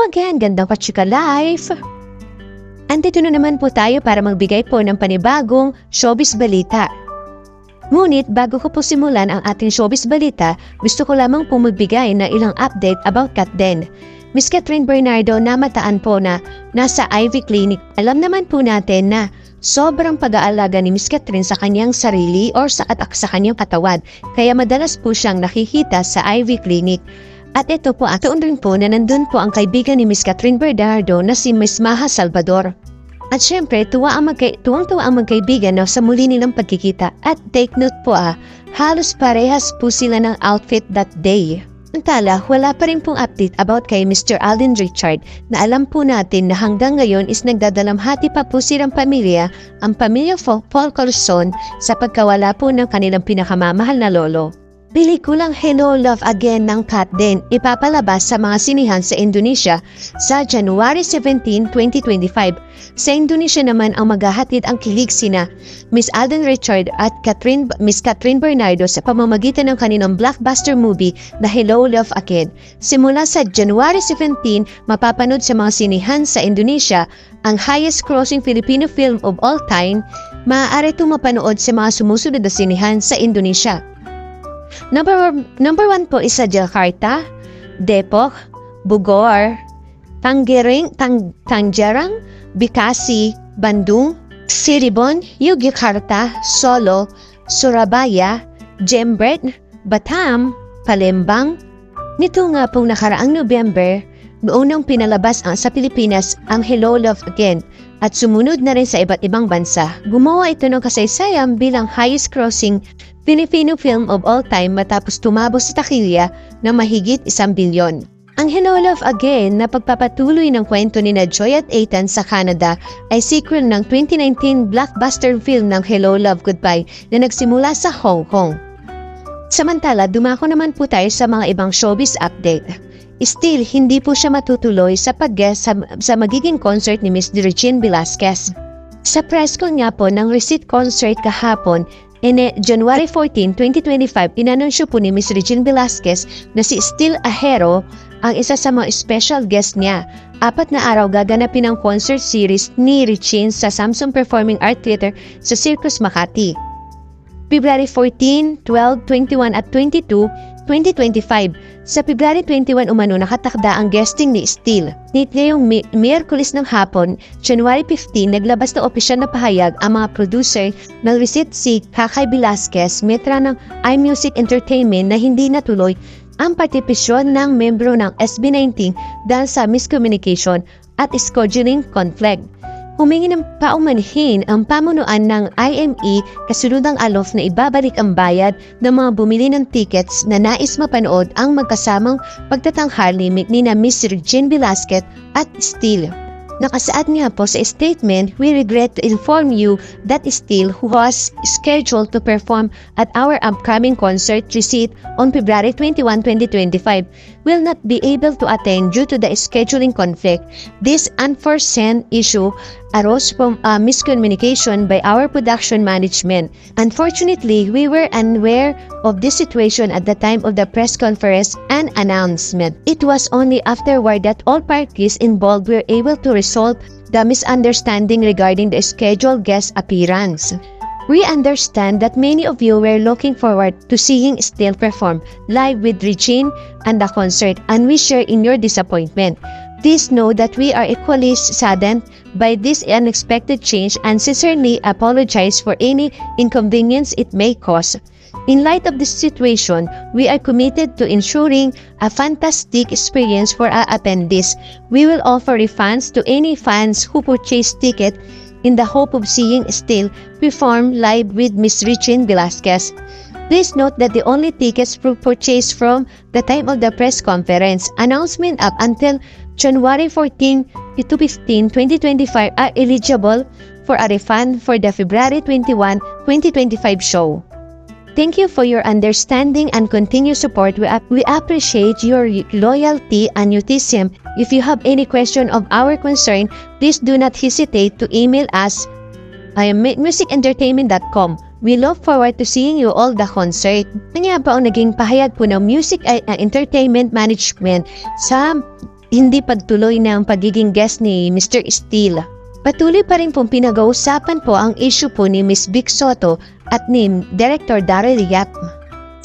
again, Gandang Pachika Life! Andito na naman po tayo para magbigay po ng panibagong showbiz balita. Ngunit bago ko po simulan ang ating showbiz balita, gusto ko lamang po magbigay ng ilang update about Katden. Miss Catherine Bernardo namataan po na nasa Ivy Clinic. Alam naman po natin na sobrang pag-aalaga ni Miss Catherine sa kanyang sarili or sa kanyang katawan. Kaya madalas po siyang nakikita sa Ivy Clinic. At ito po, atoon rin po na nandun po ang kaibigan ni Miss Catherine Bernardo na si Miss Maha Salvador. At syempre, tuwang-tuwa ang magkaibigan na sa muli nilang pagkikita. At take note po halos parehas po sila ng outfit that day. Samantala, wala pa rin pong update about kay Mr. Alden Richard na alam po natin na hanggang ngayon is nagdadalamhati pa po silang pamilya, ang pamilya Falcarson sa pagkawala po ng kanilang pinakamamahal na lolo. Pelikulang Hello Love Again ng Katden ipapalabas sa mga sinihan sa Indonesia sa January 17, 2025. Sa Indonesia naman ang maghahatid ang kilig sina Miss Alden Richard at Miss Catherine Bernardo sa pamamagitan ng kanilang blockbuster movie na Hello Love Again. Simula sa January 17, mapapanood sa mga sinihan sa Indonesia ang highest grossing Filipino film of all time. Maaari itong mapanood sa mga sumusunod na sinihan sa Indonesia. Number 1 po is sa Jakarta, Depok, Bogor, Tangerang, Bekasi, Bandung, Cirebon, Yogyakarta, Solo, Surabaya, Jember, Batam, Palembang. Nito nga pong nakaraang November, noong pinalabas sa Pilipinas ang Hello Love Again at sumunod na rin sa iba't ibang bansa. Gumawa ito ng kasaysayan bilang highest grossing Filipino film of all time matapos tumabo sa takilya ng mahigit 1 bilyon. Ang Hello Love Again na pagpapatuloy ng kwento ni Joy at Ethan sa Canada ay sequel ng 2019 blockbuster film ng Hello Love Goodbye na nagsimula sa Hong Kong. Samantala, dumako naman po tayo sa mga ibang showbiz update. Still, hindi po siya matutuloy sa pag-guest sa magiging concert ni Miss Regine Velasquez. Sa press con nga po ng receipt concert kahapon, January 14, 2025, inanunsyo po ni Miss Regine Velasquez na si Still Ahero ang isa sa mga special guest niya. 4 na araw gaganapin ang concert series ni Regine sa Samsung Performing Arts Theater sa Circus Makati. February 14, 12, 21 at 22, 2025. Sa February 21 umano nakatakda ang guesting ni Still. Ngayong Miyerkules ng hapon, January 15, naglabas na opisyal na pahayag ang mga producer ng receipt si Kakay Velasquez, metra ng iMusic Entertainment na hindi natuloy ang partisipasyon ng membro ng SB19 dahil sa miscommunication at scheduling conflict. Humingi ng paumanhin ang pamunuan ng IME kasunod ang alof na ibabalik ang bayad ng mga bumili ng tickets na nais mapanood ang magkasamang pagtatanghali ni na Miss Regine Velasquez at Still. Nakasaad nga po sa statement, we regret to inform you that Still, who was scheduled to perform at our upcoming concert receipt on February 21, 2025, will not be able to attend due to the scheduling conflict. This unforeseen issue arose from a miscommunication by our production management. Unfortunately, we were unaware of this situation at the time of the press conference and announcement. It was only afterward that all parties involved were able to resolve the misunderstanding regarding the scheduled guest appearance. We understand that many of you were looking forward to seeing Still perform live with Regine and the concert, and we share in your disappointment. Please know that we are equally saddened by this unexpected change and sincerely apologize for any inconvenience it may cause. In light of this situation, we are committed to ensuring a fantastic experience for our attendees. We will offer refunds to any fans who purchase tickets in the hope of seeing Still perform live with Miss Regine Velasquez. Please note that the only tickets purchased from the time of the press conference announcement up until January 14 to 15, 2025 are eligible for a refund for the February 21, 2025 show. Thank you for your understanding and continued support. We appreciate your loyalty and enthusiasm. If you have any question of our concern, please do not hesitate to email us at musicentertainment.com. We look forward to seeing you all the concert. Kanya pa ang naging pahayag po ng Music Entertainment Management sa hindi pagtuloy ng pagiging guest ni Mr. Steele. Patuloy pa rin pong pinag-uusapan po ang issue po ni Miss Vic Soto at ni Director Daryl Yap.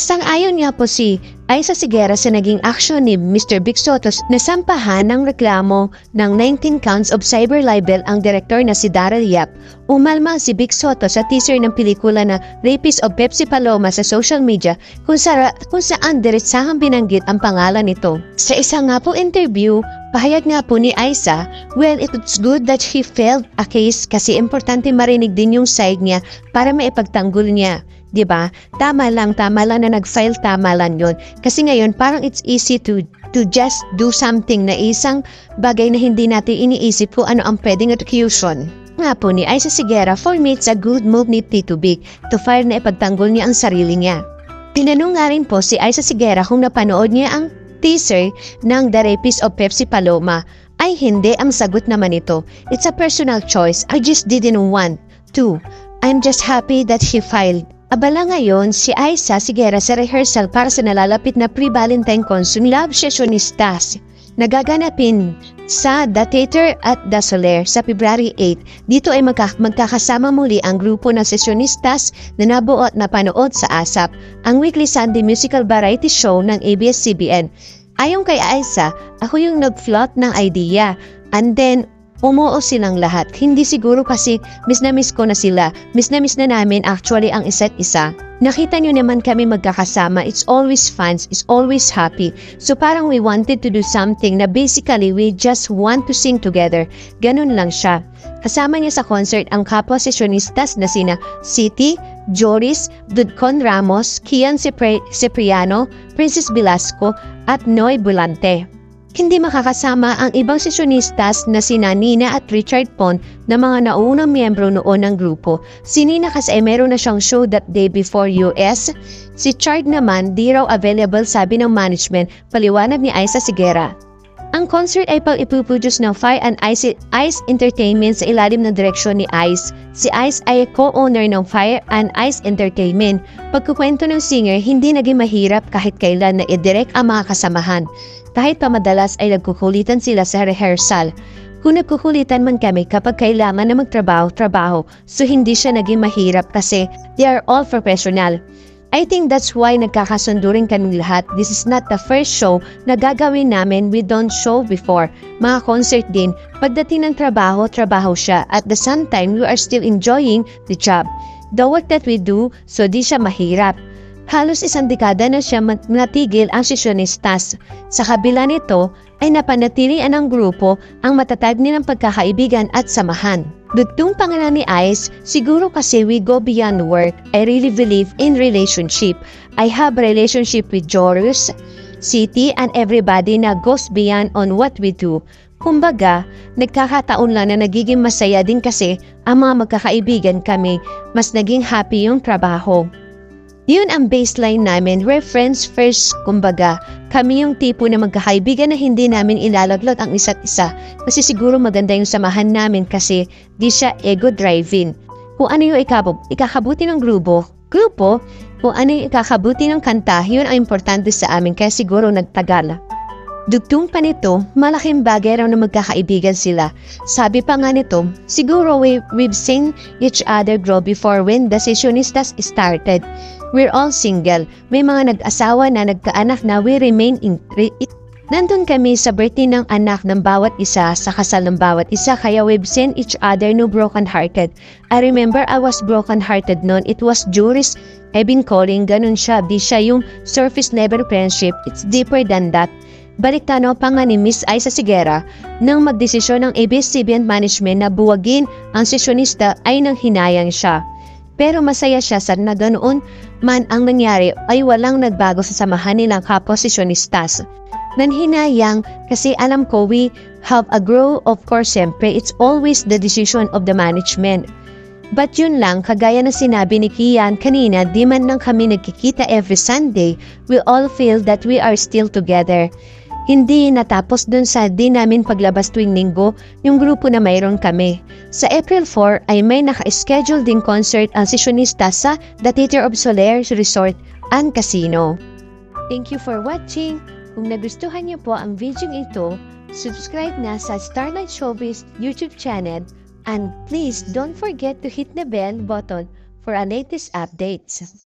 Sang-ayon nga po si Aiza Sigera sa naging aksyon ni Mr. Vic Soto na sampahan ng reklamo ng 19 counts of cyber libel ang direktor na si Daryl Yap. Umalma si Vic Soto sa teaser ng pelikula na Rapist of Pepsi Paloma sa social media kung saan diretsahang binanggit ang pangalan nito. Sa isa nga po interview, pahayag nga po ni Aiza, well, it's good that he filed a case kasi importante marinig din yung side niya para maipagtanggol niya. Diba? Tama lang na nag-file, tama lang yun. Kasi ngayon, parang it's easy to just do something na isang bagay na hindi natin iniisip kung ano ang pwedeng execution. Nga po ni Aiza Sigera, for me, it's a good move ni Tito Vic to file na ipagtanggol niya ang sarili niya. Tinanong nga rin po si Aiza Sigera kung napanood niya ang teaser ng The Rapist of Pepsi Paloma. Ay hindi, ang sagot naman ito. It's a personal choice. I just didn't want to. I'm just happy that he filed. Abala ngayon si Aiza Sigera sa rehearsal para sa nalalapit na pre-Valentine Consum Love Sessionistas. Nagaganapin sa The Theater at The Soler sa February 8. Dito ay magkakasama muli ang grupo ng sessionistas na nabuo at napanood sa ASAP, ang weekly Sunday musical variety show ng ABS-CBN. Ayon kay Aiza, ako yung nag-float ng idea. And then, umuo silang lahat. Hindi siguro kasi miss na miss ko na sila. Miss na namin actually ang isa't isa. Nakita nyo naman kami magkakasama. It's always fun. It's always happy. So parang we wanted to do something na basically we just want to sing together. Ganun lang siya. Kasama niya sa concert ang kapwa sessionistas na sina City, Joris, Dudcon Ramos, Kian Cipriano, Princess Velasco at Noy Bulante. Hindi makakasama ang ibang sesyonistas na sina Nina at Richard Pon na mga naunang miyembro noon ng grupo. Si Nina kasi ay meron na siyang show that day before US. Si Chard naman di raw available sabi ng management, paliwanag ni Aiza Sigera. Ang concert ay pag-ipuproduce ng Fire and Ice Entertainment sa ilalim ng direksyon ni Ice. Si Ice ay co-owner ng Fire and Ice Entertainment. Pagkukwento ng singer, hindi naging mahirap kahit kailan na i-direct ang mga kasamahan. Kahit pa madalas ay nagkukulitan sila sa rehearsal. Kung nagkukulitan man kami kapag kailangan na magtrabaho, so hindi siya naging mahirap kasi they are all professional. I think that's why nagkakasundo rin kaming lahat. This is not the first show na gagawin namin. We don't show before. Mga concert din. Pagdating ng trabaho siya. At the same time, we are still enjoying the job. The work that we do, so di siya mahirap. Halos isang dekada na siya natigil ang sesyonistas. Sa kabila nito, ay napanatilian ng grupo ang matatag nilang pagkakaibigan at samahan. Dugtong pangalan ni Ice, siguro kasi we go beyond work. I really believe in relationship. I have a relationship with Joris, City, and everybody na goes beyond on what we do. Kumbaga, nagkakataon lang na nagiging masaya din kasi ang mga magkakaibigan kami, mas naging happy yung trabaho. Yun ang baseline namin, we're friends first, kumbaga. Kami yung tipo na magkakaibigan na hindi namin ilalaglag ang isa't isa. Kasi siguro maganda yung samahan namin kasi di siya ego-driving. Kung ano yung ikakabuti ng grupo, kung ano yung ikakabuti ng kanta, yun ang importante sa amin kaya siguro nagtagal. Dugtong pa nito, malaking bagay raw na magkakaibigan sila. Sabi pa nga nito, siguro we've seen each other grow before when the sessionistas started. We're all single. May mga nag-asawa na nagkaanak na we remain in Nandun kami sa birthday ng anak ng bawat isa sa kasal ng bawat isa kaya we've seen each other no broken-hearted. I remember I was broken-hearted noon. It was Joris I've been calling. Ganun siya. Di siya yung surface level friendship. It's deeper than that. Baliktano pa nga ni Miss Aiza Sigera nang magdesisyon ng ABS-CBN management na buwagin ang sesyonista ay nang hinayang siya. Pero masaya siya sa na ganoon man ang nangyari ay walang nagbago sa samahan nilang kapwa sesyonistas. Nanhinayang kasi alam ko we have a grow, of course siyempre it's always the decision of the management. But yun lang, kagaya na sinabi ni Kian kanina, di man lang kami nagkikita every Sunday, we all feel that we are still together. Hindi natapos dun sa di namin paglabas tuwing linggo yung grupo na mayroon kami. Sa April 4 ay may naka-schedule ding concert ang sesyonista sa The Theater of Soler Resort and Casino. Thank you for watching. Kung nagustuhan niyo po ang video ito, subscribe na sa Starlight Showbiz YouTube channel and please don't forget to hit the bell button for our latest updates.